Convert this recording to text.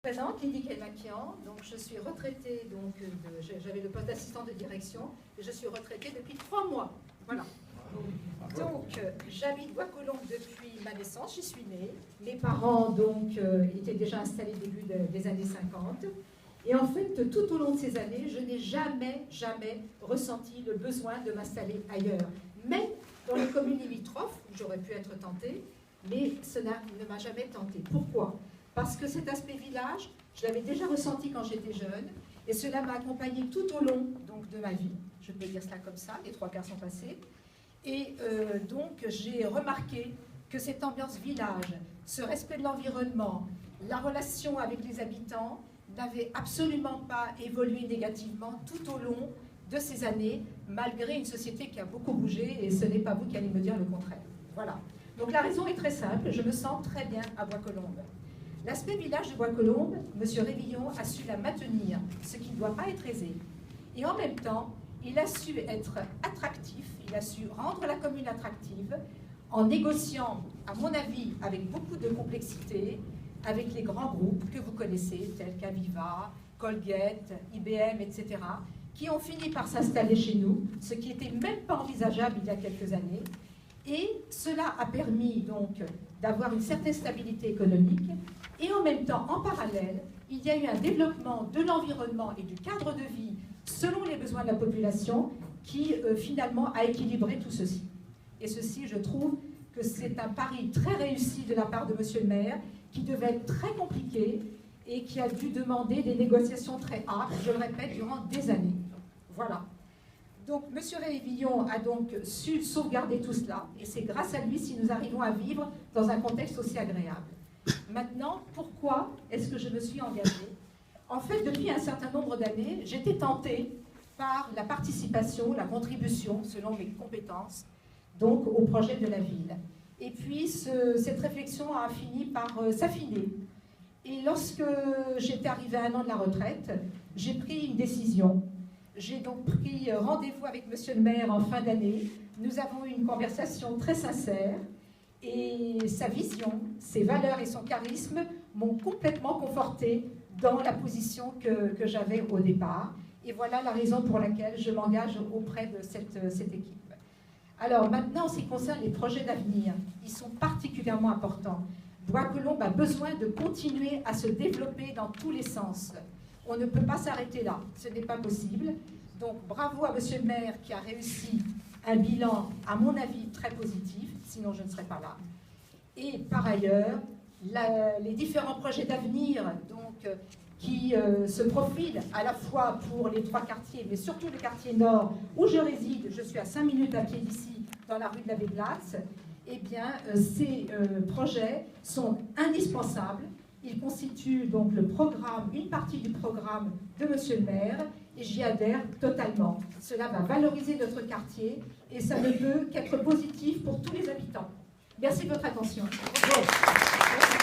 Présente, Lydie Kelmakian, donc je suis retraitée, j'avais le poste d'assistante de direction, et je suis retraitée depuis 3 mois. Voilà. Donc, j'habite Bois-Colombes depuis ma naissance, j'y suis née. Mes parents, étaient déjà installés début des années 50. Et en fait, tout au long de ces années, je n'ai jamais ressenti le besoin de m'installer ailleurs. Mais dans les communes limitrophes, où j'aurais pu être tentée, mais cela ne m'a jamais tentée. Pourquoi ? Parce que cet aspect village, je l'avais déjà ressenti quand j'étais jeune, et cela m'a accompagnée tout au long de ma vie. Je peux dire cela comme ça, les 3 quarts sont passés. Et j'ai remarqué que cette ambiance village, ce respect de l'environnement, la relation avec les habitants, n'avait absolument pas évolué négativement tout au long de ces années, malgré une société qui a beaucoup bougé, et ce n'est pas vous qui allez me dire le contraire. Voilà. Donc la raison est très simple, je me sens très bien à Bois-Colombes. L'aspect village de Bois-Colombes, M. Révillon a su la maintenir, ce qui ne doit pas être aisé. Et en même temps, il a su être attractif, il a su rendre la commune attractive en négociant, à mon avis, avec beaucoup de complexité, avec les grands groupes que vous connaissez, tels qu'Aviva, Colgate, IBM, etc., qui ont fini par s'installer chez nous, ce qui n'était même pas envisageable il y a quelques années. Et cela a permis donc d'avoir une certaine stabilité économique. Et en même temps, en parallèle, il y a eu un développement de l'environnement et du cadre de vie selon les besoins de la population qui finalement a équilibré tout ceci. Et ceci, je trouve que c'est un pari très réussi de la part de monsieur le maire, qui devait être très compliqué et qui a dû demander des négociations très âpres, je le répète, durant des années. Voilà. Donc, M. Révillon a donc su sauvegarder tout cela, et c'est grâce à lui si nous arrivons à vivre dans un contexte aussi agréable. Maintenant, pourquoi est-ce que je me suis engagée ? En fait, depuis un certain nombre d'années, j'étais tentée par la participation, la contribution, selon mes compétences, donc au projet de la ville. Et puis, cette réflexion a fini par s'affiner. Et lorsque j'étais arrivée à 1 an de la retraite, j'ai pris une décision. J'ai donc pris rendez-vous avec monsieur le maire en fin d'année. Nous avons eu une conversation très sincère et sa vision, ses valeurs et son charisme m'ont complètement confortée dans la position que j'avais au départ. Et voilà la raison pour laquelle je m'engage auprès de cette équipe. Alors maintenant, en ce qui concerne les projets d'avenir, ils sont particulièrement importants. Bois-Colombes a besoin de continuer à se développer dans tous les sens. On ne peut pas s'arrêter là, ce n'est pas possible. Donc bravo à monsieur le maire qui a réussi un bilan, à mon avis, très positif, sinon je ne serais pas là. Et par ailleurs, les différents projets d'avenir qui se profilent à la fois pour les 3 quartiers, mais surtout le quartier nord où je réside, je suis à 5 minutes à pied d'ici, dans la rue de la Véglace, eh bien, ces projets sont indispensables. Ils constituent donc une partie du programme de monsieur le maire, et j'y adhère totalement. Cela va valoriser notre quartier, et ça ne peut qu'être positif pour tous les habitants. Merci de votre attention.